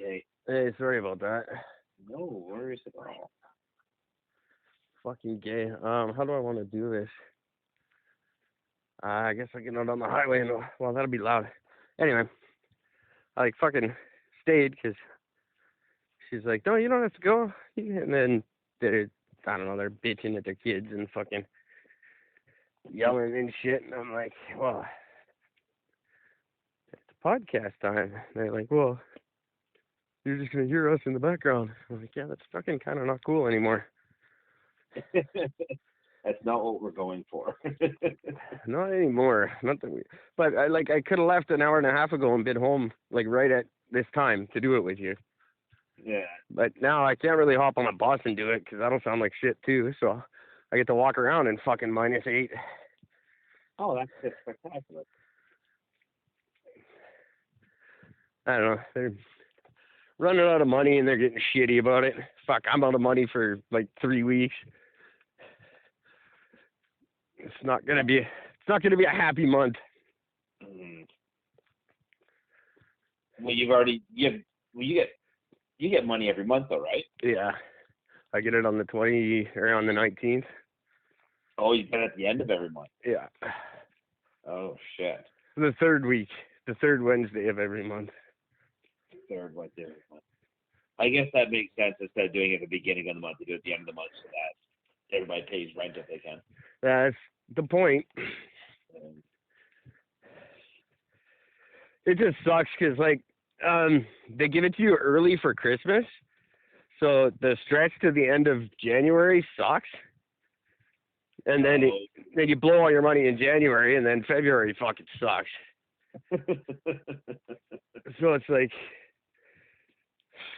today. Hey, sorry about that. No worries at all. Fucking gay. How do I want to do this? I guess I get out on the highway and, well, that'll be loud. Anyway, I like fucking stayed because she's like, no, you don't have to go. And then I don't know, they're bitching at their kids and fucking yelling and shit. And I'm like, well, it's podcast time. And they're like, well, you're just going to hear us in the background. I'm like, yeah, that's fucking kind of not cool anymore. That's not what we're going for. Not anymore. Not that but I could have left an hour and a half ago and been home like right at this time to do it with you. Yeah. But now I can't really hop on a bus and do it because that'll sound like shit too. So I get to walk around in fucking -8. Oh, that's just spectacular. I don't know. They're running out of money and they're getting shitty about it. Fuck, I'm out of money for like 3 weeks. It's not gonna be a happy month. Mm. Well, you get money every month though, right? Yeah, I get it on the 20 or on the 19th. Oh, you get it at the end of every month. Yeah. Oh shit. The third Wednesday of every month. Third Wednesday every month. I guess that makes sense instead of doing it at the beginning of the month, to do it at the end of the month so that everybody pays rent if they can. That's the point. It just sucks because, like, they give it to you early for Christmas, so the stretch to the end of January sucks. And then you blow all your money in January, and then February fucking sucks. So it's like,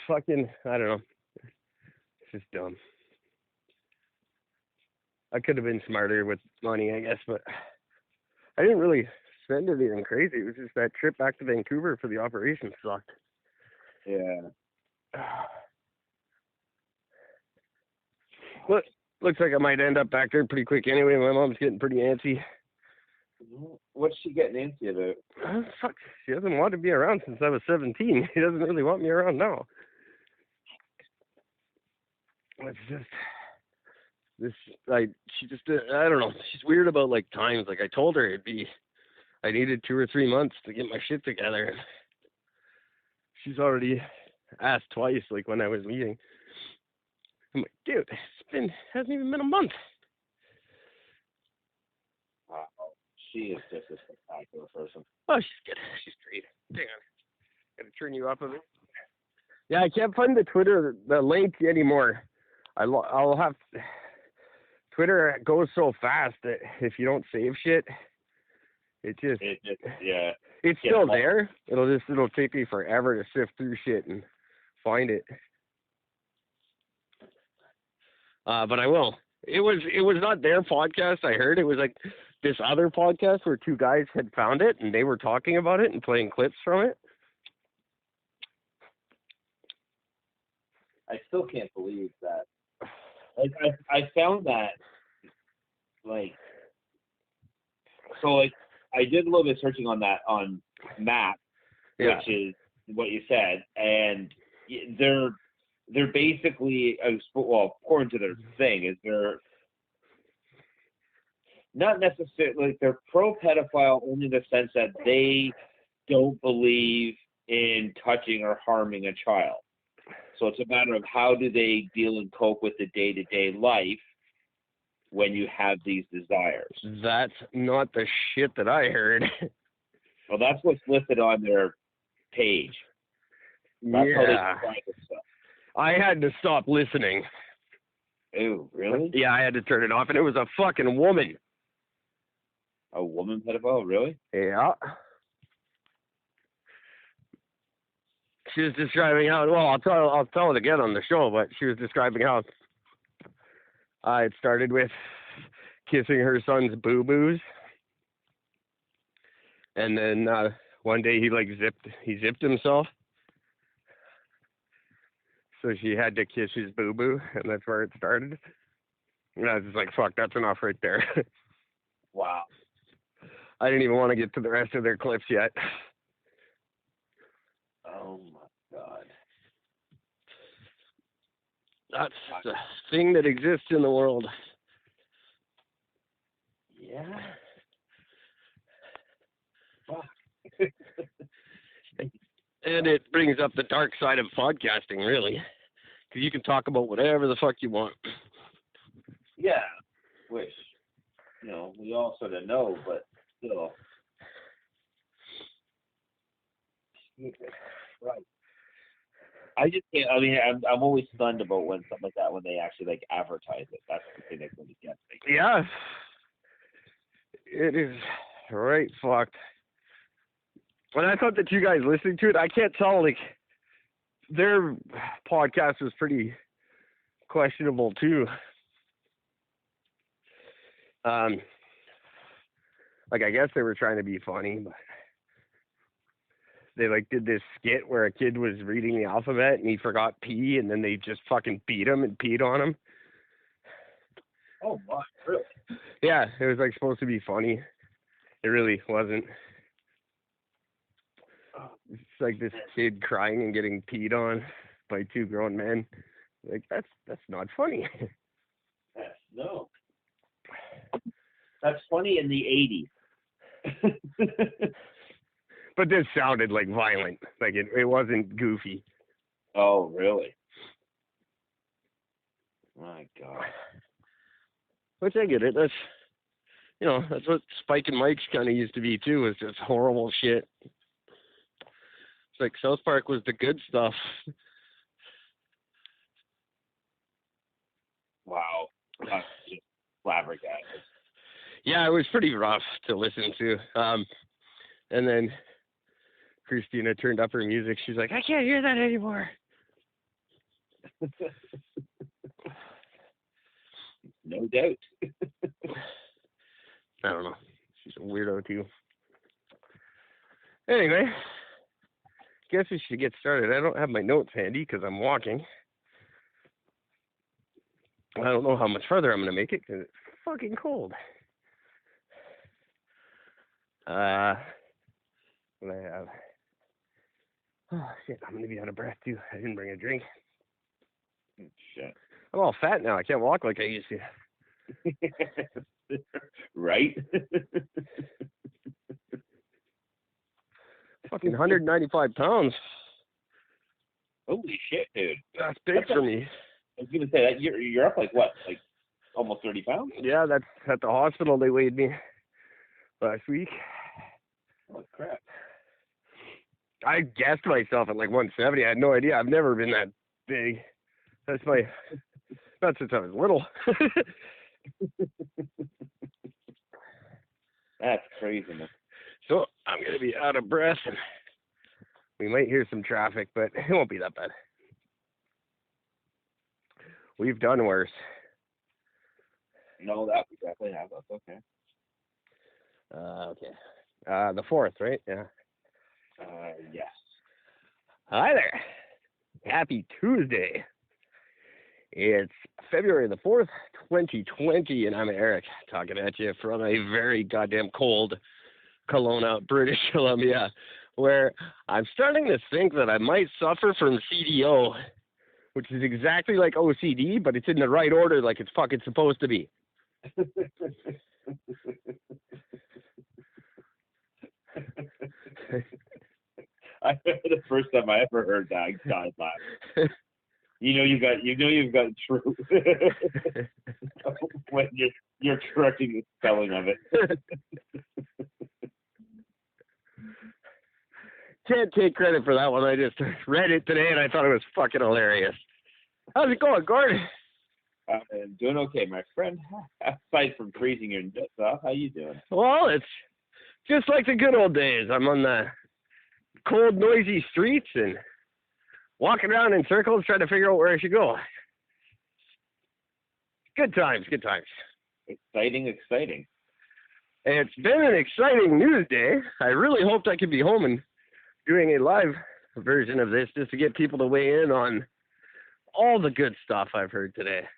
fucking, I don't know. It's just dumb. I could have been smarter with money, I guess, but I didn't really spend anything crazy. It was just that trip back to Vancouver for the operation sucked. Yeah. But looks like I might end up back there pretty quick anyway. My mom's getting pretty antsy. What's she getting antsy about? Fuck, she hasn't wanted to be around since I was 17. She doesn't really want me around now. It's just this, like, she just, I don't know. She's weird about, like, times. Like, I told her I needed 2 or 3 months to get my shit together. She's already asked twice, like, when I was leaving. I'm like, dude, hasn't even been a month. Wow. She is just a spectacular person. Oh, she's good. She's great. Hang on. Gotta turn you off of it. Yeah, I can't find the link anymore. I'll have... Twitter goes so fast that if you don't save shit, yeah. It's still there. It'll take me forever to sift through shit and find it. But I will. It was not their podcast, I heard. It was like this other podcast where 2 guys had found it and they were talking about it and playing clips from it. I still can't believe that. Like, I found that, like, so, like, I did a little bit of searching on that on Map, Yeah. which is what you said, and they're basically, well, according to their thing, is they're not necessarily, like, they're pro-pedophile only in the sense that they don't believe in touching or harming a child. So it's a matter of how do they deal and cope with the day-to-day life when you have these desires. That's not the shit that I heard. Well, that's what's listed on their page. That's how they describe this stuff. I had to stop listening. Ew, really? Yeah, I had to turn it off, and it was a fucking woman. A woman pedophile, really? Yeah. She was describing how, well, I'll tell it again on the show, but she was describing how it started with kissing her son's boo-boos. And then one day he zipped himself. So she had to kiss his boo-boo, and that's where it started. And I was just like, fuck, that's enough right there. Wow. I didn't even want to get to the rest of their clips yet. Oh, my God. That's the thing that exists in the world. Yeah. And it brings up the dark side of podcasting, really. Because you can talk about whatever the fuck you want. Yeah. Which, we all sort of know, but still. Right. I just can't. I mean, I'm always stunned about when something like that, when they actually like advertise it. That's the thing that really gets me. Yeah, it is right fucked. When I thought that you guys listening to it, I can't tell. Like, their podcast was pretty questionable too. Like, I guess they were trying to be funny, but they like did this skit where a kid was reading the alphabet and he forgot P, and then they just fucking beat him and peed on him. Oh my, really? Yeah, it was like supposed to be funny. It really wasn't. It's like this kid crying and getting peed on by two grown men. Like, that's not funny. No. That's funny in the 80s. But this sounded like violent. Like, it wasn't goofy. Oh, really? My God. Which I get it. That's, that's what Spike and Mike's kind of used to be too, was just horrible shit. It's like South Park was the good stuff. Wow. That's just flabbergasted. Yeah, it was pretty rough to listen to. And then Christina turned up her music. She's like, I can't hear that anymore. No doubt. I don't know. She's a weirdo too. Anyway, guess we should get started. I don't have my notes handy because I'm walking. I don't know how much further I'm going to make it because it's fucking cold. What do I have? Oh, shit, I'm going to be out of breath, too. I didn't bring a drink. Shit. I'm all fat now. I can't walk like I used to. Right? Fucking 195 pounds. Holy shit, dude. That's big for me. I was going to say, that you're up like what? Like almost 30 pounds? Yeah, that's at the hospital. They weighed me last week. Oh, crap. I guessed myself at like 170. I had no idea. I've never been that big. Not since I was little. That's crazy, man. So I'm going to be out of breath, and we might hear some traffic, but it won't be that bad. We've done worse. No, that we definitely have. That's okay. Okay. The 4th, right? Yeah. Yes. Hi there. Happy Tuesday. It's February the 4th, 2020, and I'm Eric, talking at you from a very goddamn cold Kelowna, British Columbia, where I'm starting to think that I might suffer from CDO, which is exactly like OCD, but it's in the right order like it's fucking supposed to be. The first time I ever heard that, I died laughing. You've got truth when you're correcting the spelling of it. Can't take credit for that one. I just read it today and I thought it was fucking hilarious. How's it going, Gord? I'm doing okay, my friend. Aside from freezing your nuts off, how you doing? Well, it's just like the good old days. I'm on the cold, noisy streets and walking around in circles trying to figure out where I should go. Good times, good times. Exciting. It's been an exciting news day. I really hoped I could be home and doing a live version of this just to get people to weigh in on all the good stuff I've heard today.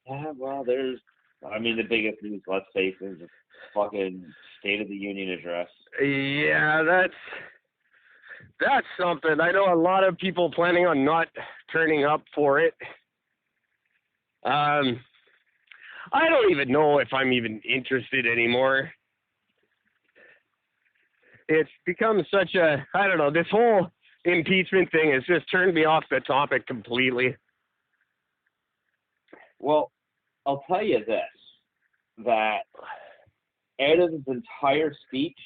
Yeah, well, the biggest news, let's face it, is the fucking State of the Union address. Yeah, That's something. I know a lot of people planning on not turning up for it. I don't even know if I'm even interested anymore. It's become such a, I don't know, this whole impeachment thing has just turned me off the topic completely. Well, I'll tell you this, that out of his entire speech,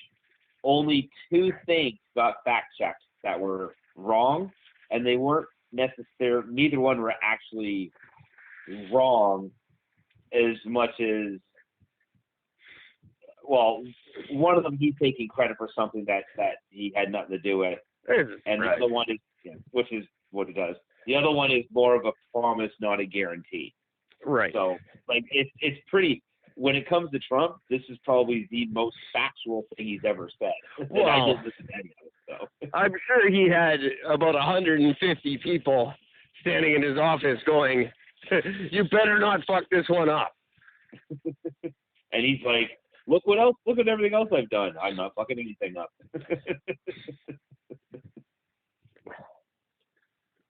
only 2 things got fact-checked that were wrong, and they weren't necessarily, neither one were actually wrong as much as, well, one of them he's taking credit for something that he had nothing to do with, and right. the other one is, which is what he does. The other one is more of a promise, not a guarantee. Right. So, like, it's pretty. When it comes to Trump, this is probably the most factual thing he's ever said. Well, I didn't listen to any of it, so. I'm sure he had about 150 people standing in his office going, "You better not fuck this one up." And he's like, "Look what else! Look at everything else I've done. I'm not fucking anything up."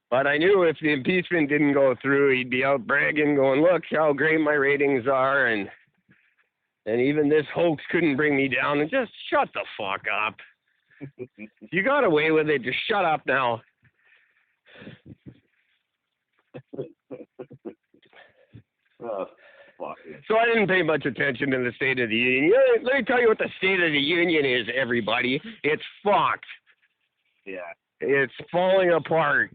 But I knew if the impeachment didn't go through, he'd be out bragging, going, "Look how great my ratings are, and even this hoax couldn't bring me down." And just shut the fuck up. You got away with it. Just shut up now. Oh, fuck it. So I didn't pay much attention to the State of the Union. Let me tell you what the State of the Union is, everybody. It's fucked. Yeah. It's falling apart.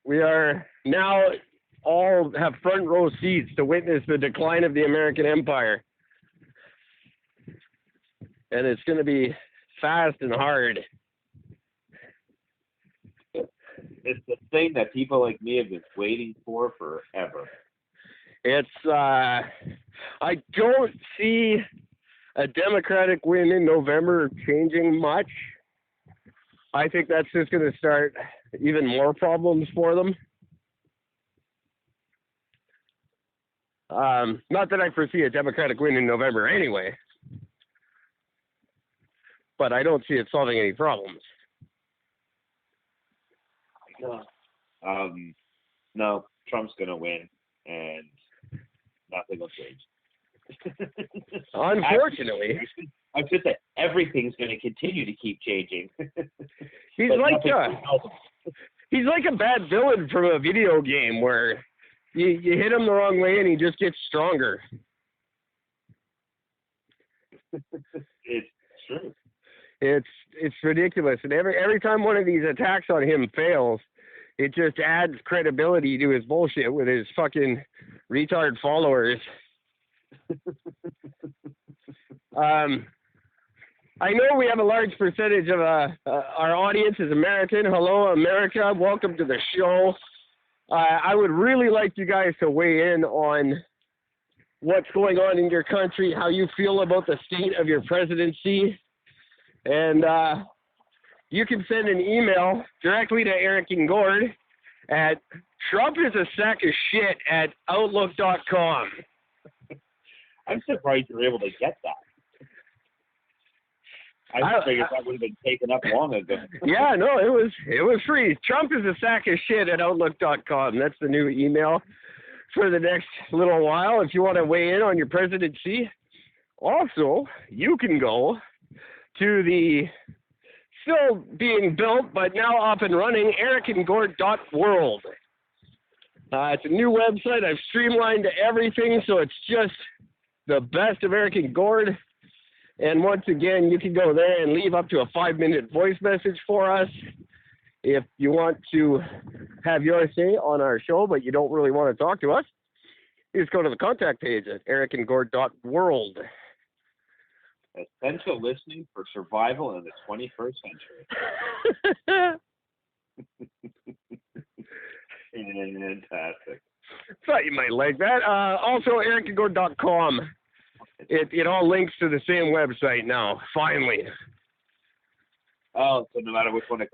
We are now all have front row seats to witness the decline of the American empire. And it's going to be fast and hard. It's the thing that people like me have been waiting for forever. It's, I don't see a Democratic win in November changing much. I think that's just going to start even more problems for them. Not that I foresee a Democratic win in November anyway, but I don't see it solving any problems. No, Trump's going to win, and nothing will change. Unfortunately. I should say everything's going to continue to keep changing. He's like a bad villain from a video game where you hit him the wrong way and he just gets stronger. It's true. It's ridiculous, and every time one of these attacks on him fails, it just adds credibility to his bullshit with his fucking retard followers. I know we have a large percentage of our audience is American. Hello, America. Welcome to the show. I would really like you guys to weigh in on what's going on in your country, how you feel about the state of your presidency. And you can send an email directly to Eric Gord at trumpisasackofshit@outlook.com. I'm surprised you were able to get that. I figured that would have been taken up long ago. Yeah, no, it was free. trumpisasackofshit@outlook.com. That's the new email for the next little while if you want to weigh in on your presidency. Also, you can go to the still being built but now up and running ericandgord.world. It's a new website. I've streamlined everything so it's just the best of Eric Gord. And once again, you can go there and leave up to a 5-minute voice message for us if you want to have your say on our show, but you don't really want to talk to us. You just go to the contact page at ericandgord.world. Essential listening for survival in the 21st century. Fantastic. Thought you might like that. Also, ericandgord.com. It all links to the same website now, finally. Oh, so no matter which one it